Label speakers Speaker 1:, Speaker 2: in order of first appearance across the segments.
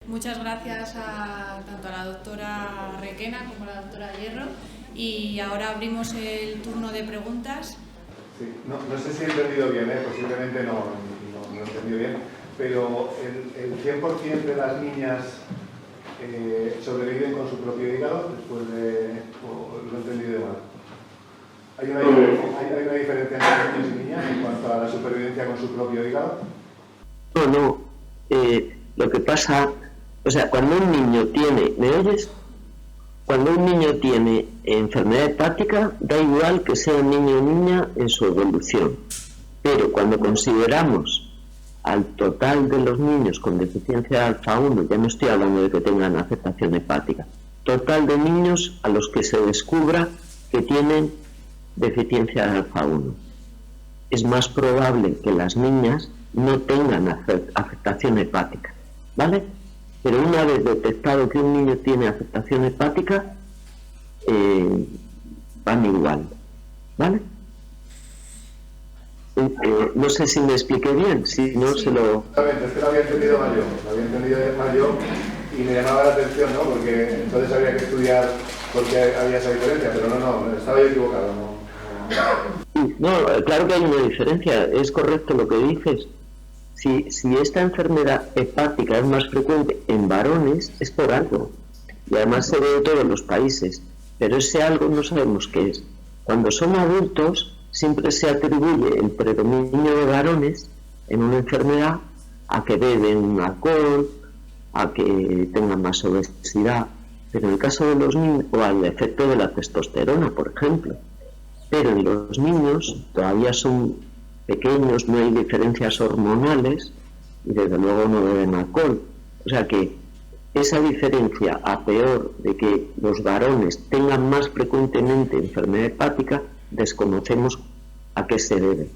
Speaker 1: Muchas gracias tanto a la doctora Requena como a la doctora Hierro. Y ahora abrimos el turno de preguntas.
Speaker 2: Sí, no sé si he entendido bien, posiblemente no he entendido bien, pero el 100% de las niñas sobreviven con su propio hígado después de... o lo he entendido mal. ¿Hay una diferencia entre niños y niñas en cuanto a la supervivencia con su propio hígado?
Speaker 3: No. Lo que pasa, o sea, cuando un niño tiene, ¿me oyes? Cuando un niño tiene enfermedad hepática, da igual que sea niño o niña en su evolución. Pero cuando consideramos al total de los niños con deficiencia de alfa-1, ya no estoy hablando de que tengan afectación hepática, total de niños a los que se descubra que tienen deficiencia de alfa-1. Es más probable que las niñas no tengan afectación hepática, ¿vale? Pero una vez detectado que un niño tiene afectación hepática, van igual, ¿vale? No sé si me expliqué bien, si no se lo...
Speaker 2: Exactamente, es que lo había entendido mal yo, y me llamaba la atención, ¿no? Porque entonces habría que estudiar por qué había esa diferencia, pero no, estaba yo equivocado,
Speaker 3: No, claro que hay una diferencia, es correcto lo que dices. Si esta enfermedad hepática es más frecuente en varones, es por algo. Y además se ve en todos los países. Pero ese algo no sabemos qué es. Cuando son adultos, siempre se atribuye el predominio de varones en una enfermedad a que beben alcohol, a que tengan más obesidad. Pero en el caso de los niños, o al efecto de la testosterona, por ejemplo. Pero en los niños todavía son pequeños, no hay diferencias hormonales y desde luego no beben alcohol. O sea que esa diferencia, a peor de que los varones tengan más frecuentemente enfermedad hepática, desconocemos a qué se debe.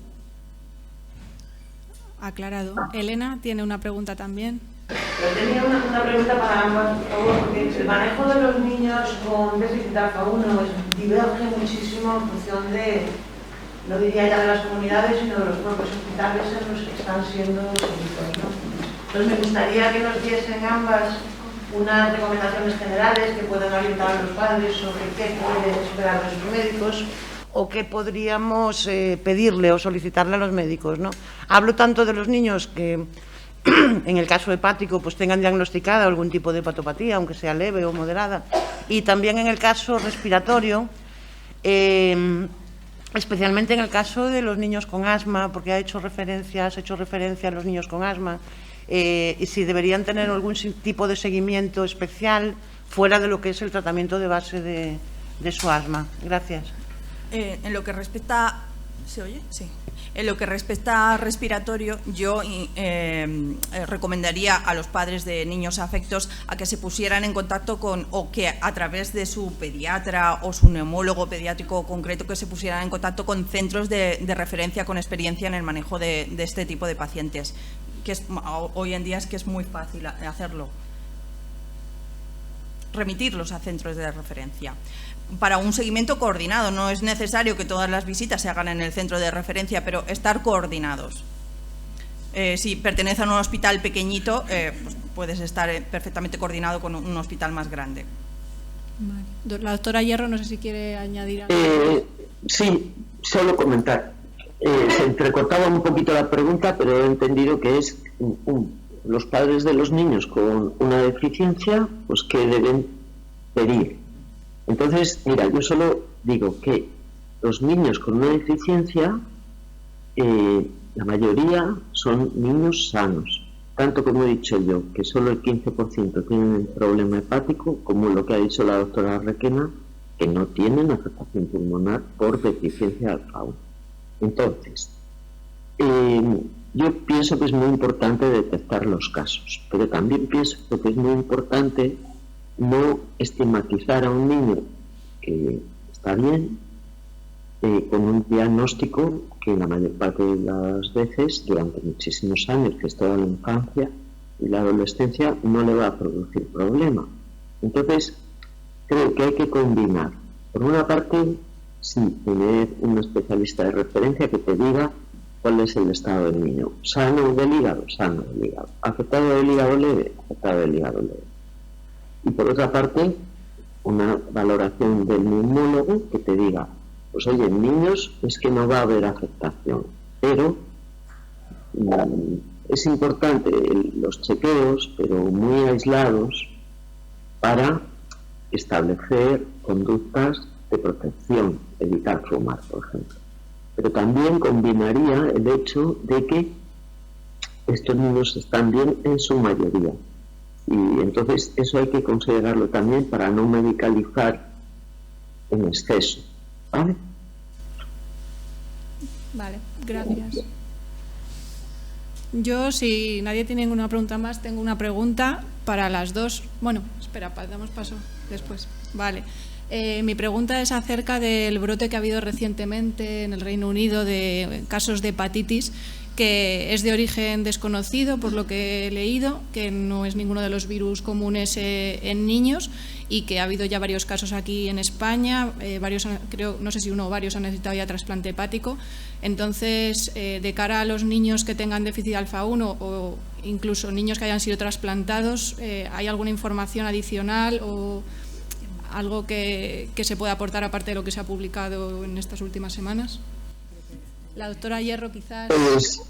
Speaker 1: Aclarado. Elena tiene una pregunta también.
Speaker 4: Yo tenía una pregunta para ambas, por favor, porque el manejo de los niños con déficit de alfa-1 diverge muchísimo en función de, no diría ya de las comunidades, sino de los propios hospitales en los que están siendo seguidos, ¿no? Entonces me gustaría que nos diesen ambas unas recomendaciones generales que puedan orientar a los padres sobre qué pueden esperar de sus médicos o qué podríamos pedirle o solicitarle a los médicos, ¿no? Hablo tanto de los niños que en el caso hepático pues tengan diagnosticada algún tipo de hepatopatía, aunque sea leve o moderada, y también en el caso respiratorio, especialmente en el caso de los niños con asma, porque has hecho referencia a los niños con asma, y si deberían tener algún tipo de seguimiento especial fuera de lo que es el tratamiento de base de su asma. Gracias.
Speaker 5: En lo que respecta... ¿Se oye? Sí. En lo que respecta a respiratorio, yo recomendaría a los padres de niños afectos a que se pusieran en contacto con, o que a través de su pediatra o su neumólogo pediátrico concreto, que se pusieran en contacto con centros de referencia con experiencia en el manejo de este tipo de pacientes, que hoy en día es muy fácil hacerlo. Remitirlos a centros de referencia para un seguimiento coordinado. No es necesario que todas las visitas se hagan en el centro de referencia, pero estar coordinados. Si pertenece a un hospital pequeñito, pues puedes estar perfectamente coordinado con un hospital más grande.
Speaker 1: Vale. La doctora Hierro, no sé si quiere añadir algo.
Speaker 3: Sí, solo comentar. Se entrecortaba un poquito la pregunta, pero he entendido que es los padres de los niños con una deficiencia, pues ¿qué deben pedir? Entonces, mira, yo solo digo que los niños con una deficiencia, la mayoría son niños sanos, tanto como he dicho yo, que solo el 15% tienen problema hepático, como lo que ha dicho la doctora Requena, que no tienen afectación pulmonar por deficiencia de alfa-1. Entonces, yo pienso que es muy importante detectar los casos, pero también pienso que es muy importante no estigmatizar a un niño que está bien con un diagnóstico que la mayor parte de las veces, durante muchísimos años, que es toda la infancia y la adolescencia, no le va a producir problema. Entonces, creo que hay que combinar, por una parte, sí, tener un especialista de referencia que te diga cuál es el estado del niño. ¿Sano del hígado? Sano del hígado. ¿Afectado del hígado leve? Afectado del hígado leve. Y por otra parte, una valoración del neumólogo que te diga, pues oye, en niños es que no va a haber afectación, pero es importante los chequeos, pero muy aislados, para establecer conductas de protección, evitar fumar, por ejemplo. Pero también combinaría el hecho de que estos niños están bien en su mayoría. Y entonces eso hay que considerarlo también para no medicalizar en exceso. ¿Vale?
Speaker 1: Vale, gracias. Yo, si nadie tiene ninguna pregunta más, tengo una pregunta para las dos. Bueno, espera, damos paso después. Vale. Mi pregunta es acerca del brote que ha habido recientemente en el Reino Unido de casos de hepatitis, que es de origen desconocido, por lo que he leído, que no es ninguno de los virus comunes en niños, y que ha habido ya varios casos aquí en España, varios, creo, no sé si uno o varios han necesitado ya trasplante hepático. Entonces, de cara a los niños que tengan déficit alfa 1 o incluso niños que hayan sido trasplantados, ¿hay alguna información adicional o algo que se pueda aportar aparte de lo que se ha publicado en estas últimas semanas? La doctora Hierro, quizás.
Speaker 3: Pues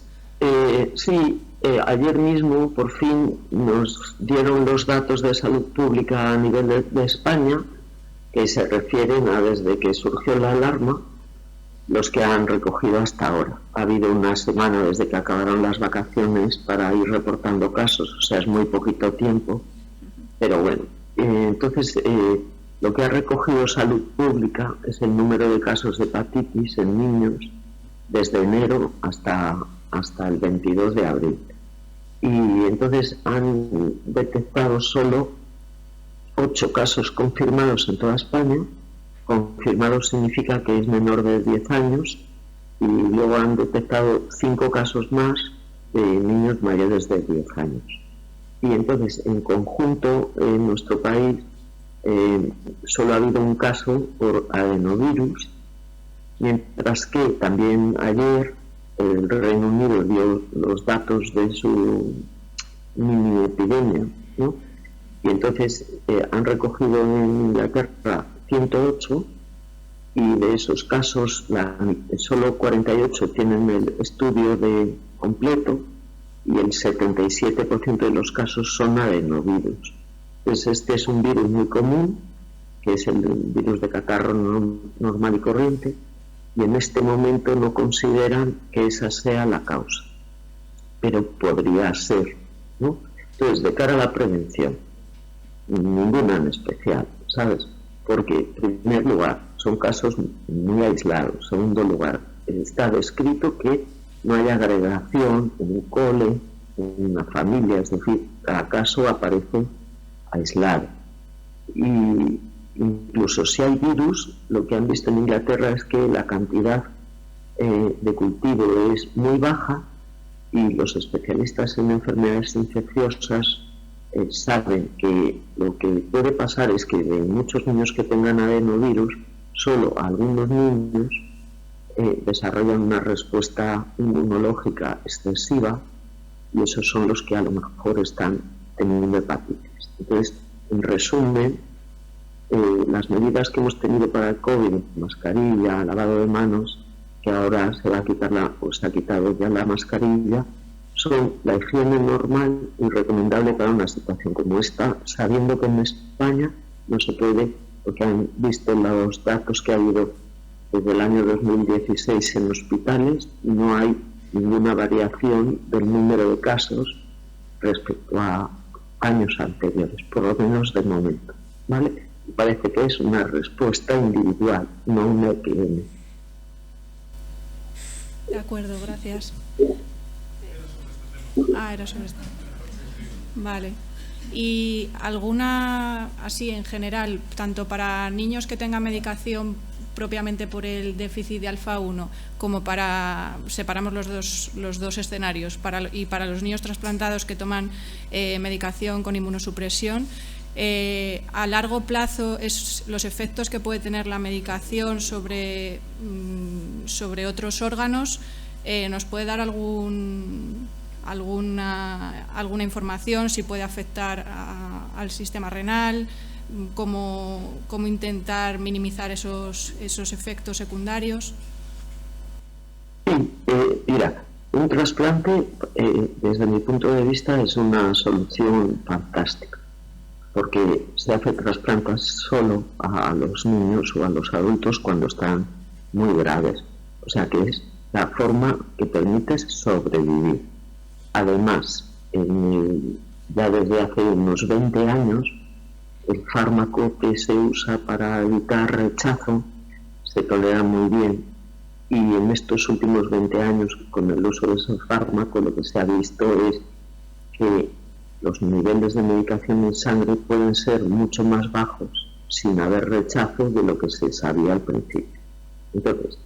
Speaker 3: sí, ayer mismo por fin nos dieron los datos de salud pública a nivel de España, que se refieren a desde que surgió la alarma, los que han recogido hasta ahora. Ha habido una semana desde que acabaron las vacaciones para ir reportando casos, o sea, es muy poquito tiempo, pero bueno. Entonces, lo que ha recogido salud pública es el número de casos de hepatitis en niños desde enero hasta el 22 de abril. Y entonces han detectado solo 8 casos confirmados en toda España. Confirmados significa que es menor de 10 años, y luego han detectado 5 casos más de niños mayores de 10 años. Y entonces, en conjunto, en nuestro país solo ha habido un caso por adenovirus, mientras que también ayer el Reino Unido dio los datos de su mini epidemia, ¿no? Y entonces han recogido en Inglaterra 108, y de esos casos solo 48 tienen el estudio completo, y el 77% de los casos son adenovirus. Pues este es un virus muy común, que es el virus de catarro normal y corriente, y en este momento no consideran que esa sea la causa, pero podría ser, ¿no? Entonces, de cara a la prevención, ninguna en especial, ¿sabes? Porque, en primer lugar, son casos muy aislados. En segundo lugar, está descrito que no hay agregación en un cole, en una familia, es decir, cada caso aparece aislado. Y incluso si hay virus, lo que han visto en Inglaterra es que la cantidad de cultivo es muy baja, y los especialistas en enfermedades infecciosas saben que lo que puede pasar es que de muchos niños que tengan adenovirus, solo algunos niños desarrollan una respuesta inmunológica excesiva, y esos son los que a lo mejor están teniendo hepatitis. Entonces, en resumen, las medidas que hemos tenido para el COVID, mascarilla, lavado de manos, que ahora se va a quitar se ha quitado ya la mascarilla, son la higiene normal y recomendable para una situación como esta, sabiendo que en España no se puede, porque han visto los datos que ha habido desde el año 2016 en hospitales, no hay ninguna variación del número de casos respecto a años anteriores, por lo menos de momento, ¿vale? Parece que es una respuesta individual, no una epidemia.
Speaker 1: De acuerdo, gracias. Era sobre esto. Vale. ¿Y alguna, así en general, tanto para niños que tengan medicación propiamente por el déficit de alfa 1, como para, separamos los dos escenarios, y para los niños trasplantados que toman medicación con inmunosupresión, a largo plazo los efectos que puede tener la medicación sobre otros órganos ¿Nos puede dar alguna información si puede afectar al sistema renal? ¿Cómo intentar minimizar esos efectos secundarios?
Speaker 3: Sí, mira, un trasplante, desde mi punto de vista, es una solución fantástica, porque se hace trasplantes solo a los niños o a los adultos cuando están muy graves. O sea que es la forma que permite sobrevivir. Además, ya desde hace unos 20 años, el fármaco que se usa para evitar rechazo se tolera muy bien, y en estos últimos 20 años, con el uso de ese fármaco, lo que se ha visto es que los niveles de medicación en sangre pueden ser mucho más bajos sin haber rechazo de lo que se sabía al principio. Entonces,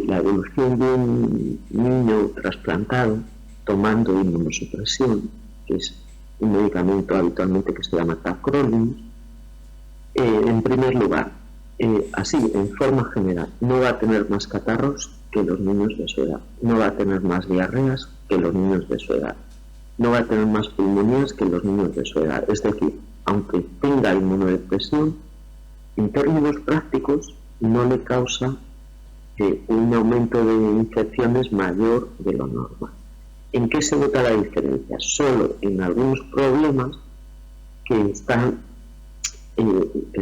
Speaker 3: la evolución de un niño trasplantado tomando inmunosupresión, que es un medicamento habitualmente que se llama tacrolimus, en primer lugar, así, en forma general, no va a tener más catarros que los niños de su edad, no va a tener más diarreas que los niños de su edad, no va a tener más pulmonías que los niños de su edad. Es decir, aunque tenga inmunodepresión, en términos prácticos no le causa un aumento de infecciones mayor de lo normal. ¿En qué se nota la diferencia? Solo en algunos problemas que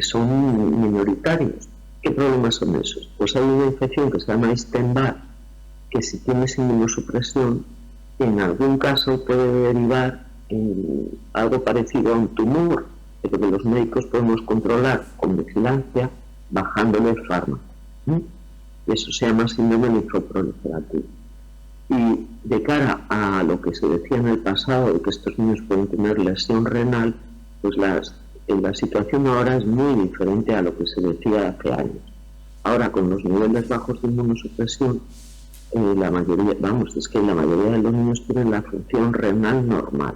Speaker 3: son minoritarios. ¿Qué problemas son esos? Pues hay una infección que se llama Epstein-Barr, que si tienes inmunosupresión, en algún caso puede derivar en algo parecido a un tumor, pero que los médicos podemos controlar con vigilancia bajándole el fármaco. Eso se llama síndrome linfoproliferativo. Y de cara a lo que se decía en el pasado, de que estos niños pueden tener lesión renal, pues la situación ahora es muy diferente a lo que se decía hace años. Ahora, con los niveles bajos de inmunosupresión, la mayoría de los niños tienen la función renal normal.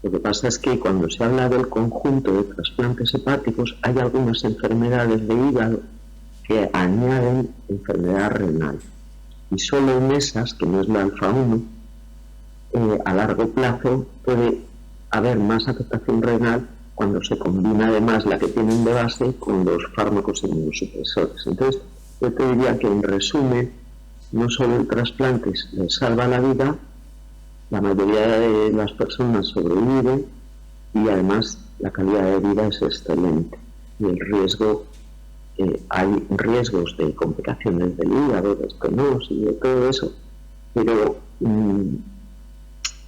Speaker 3: Lo que pasa es que cuando se habla del conjunto de trasplantes hepáticos, hay algunas enfermedades de hígado que añaden enfermedad renal. Y solo en esas, que no es la alfa-1, a largo plazo puede haber más afectación renal cuando se combina además la que tienen de base con los fármacos inmunosupresores. Entonces, yo te diría que en resumen, no solo el trasplante les salva la vida, la mayoría de las personas sobreviven y además la calidad de vida es excelente. Y el riesgo, hay riesgos de complicaciones del hígado, de estenosis y de todo eso, pero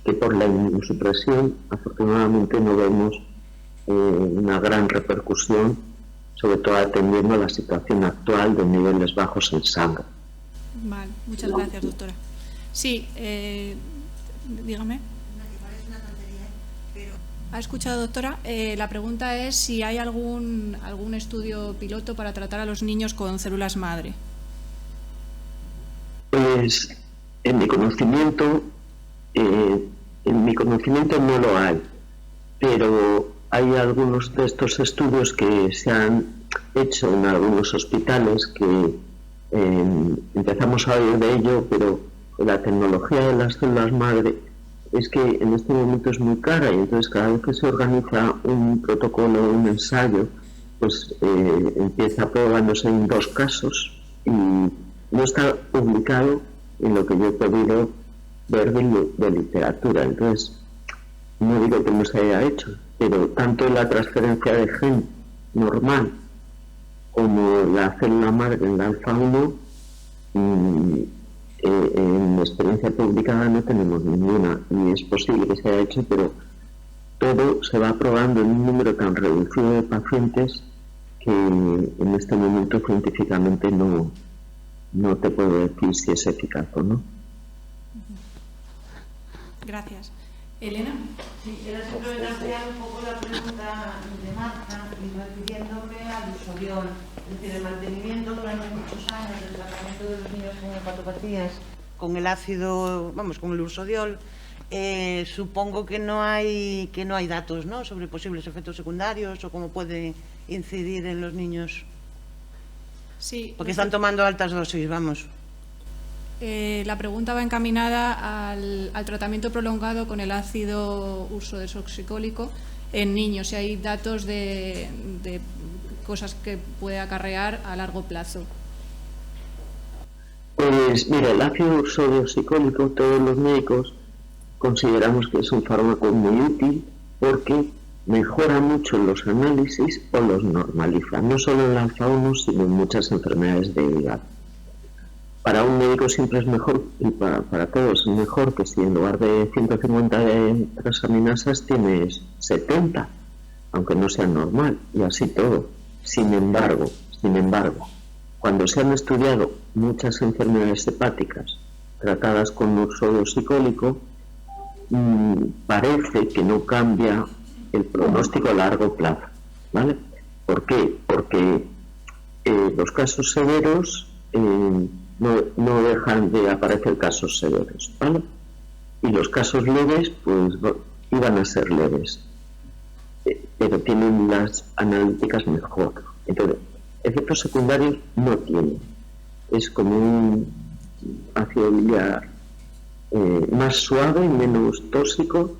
Speaker 3: que por la inmunosupresión afortunadamente no vemos una gran repercusión, sobre todo atendiendo a la situación actual de niveles bajos en sangre.
Speaker 1: Vale, muchas gracias, doctora. Sí, dígame. ¿Ha escuchado, doctora? La pregunta es si hay algún estudio piloto para tratar a los niños con células madre.
Speaker 3: Pues en mi conocimiento no lo hay, pero hay algunos de estos estudios que se han hecho en algunos hospitales que empezamos a oír de ello, pero la tecnología de las células madre es que en este momento es muy cara y entonces cada vez que se organiza un protocolo, un ensayo, pues empieza probándose en 2 casos y no está publicado en lo que yo he podido ver de literatura. Entonces, no digo que no se haya hecho, pero tanto la transferencia de gen normal como la célula madre en la alfa-1, en experiencia publicada no tenemos ninguna, y es posible que se haya hecho, pero todo se va probando en un número tan reducido de pacientes que en este momento científicamente no te puedo decir si es eficaz o no.
Speaker 1: Gracias. Elena.
Speaker 4: Sí, era simplemente ampliar un poco la pregunta de Marta, refiriéndome al Luzodiol. Es decir, el mantenimiento durante muchos años del tratamiento de los niños con hepatopatías con el ácido, con el Luzodiol, supongo que no hay datos, ¿no?, sobre posibles efectos secundarios o cómo puede incidir en los niños.
Speaker 1: Sí.
Speaker 4: Porque están tomando altas dosis, vamos.
Speaker 1: La pregunta va encaminada al tratamiento prolongado con el ácido ursodesoxicólico en niños, si hay datos de cosas que puede acarrear a largo plazo.
Speaker 3: Pues mira, el ácido ursodeoxicólico, todos los médicos consideramos que es un fármaco muy útil porque mejora mucho los análisis o los normaliza, no solo en la alfa 1, sino en muchas enfermedades de hígado. Para un médico siempre es mejor, y para todos es mejor que si en lugar de 150 de transaminasas tienes 70, aunque no sea normal, y así todo. Sin embargo, cuando se han estudiado muchas enfermedades hepáticas tratadas con ursodeoxicólico, parece que no cambia el pronóstico a largo plazo, ¿vale? ¿Por qué? Porque los casos severos no dejan de aparecer casos severos, ¿vale? Y los casos leves, pues iban a ser leves, pero tienen las analíticas mejor. Entonces, efectos secundarios no tienen. Es como un ácido biliar más suave, menos tóxico,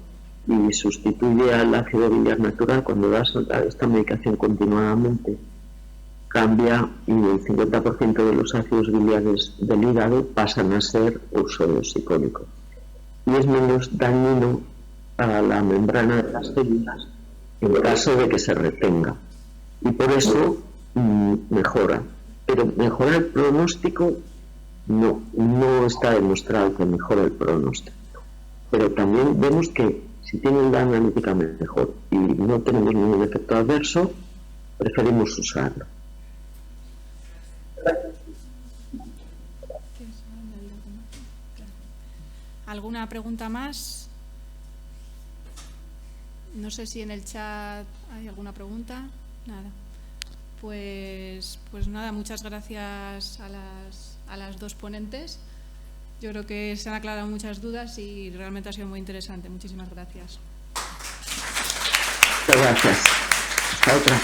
Speaker 3: y sustituye al ácido biliar natural. Cuando das esta medicación continuadamente, cambia y el 50% de los ácidos biliares del hígado pasan a ser ursodeoxicólicos. Y es menos dañino a la membrana de las células en caso de que se retenga. Y por eso mejora. Pero mejora el pronóstico, no está demostrado que mejora el pronóstico. Pero también vemos que si tienen la analítica mejor y no tenemos ningún efecto adverso, preferimos usarlo.
Speaker 1: ¿Alguna pregunta más? No sé si en el chat hay alguna pregunta. Nada. Pues nada, muchas gracias a las dos ponentes. Yo creo que se han aclarado muchas dudas y realmente ha sido muy interesante. Muchísimas gracias.
Speaker 3: Muchas gracias. Hasta otra.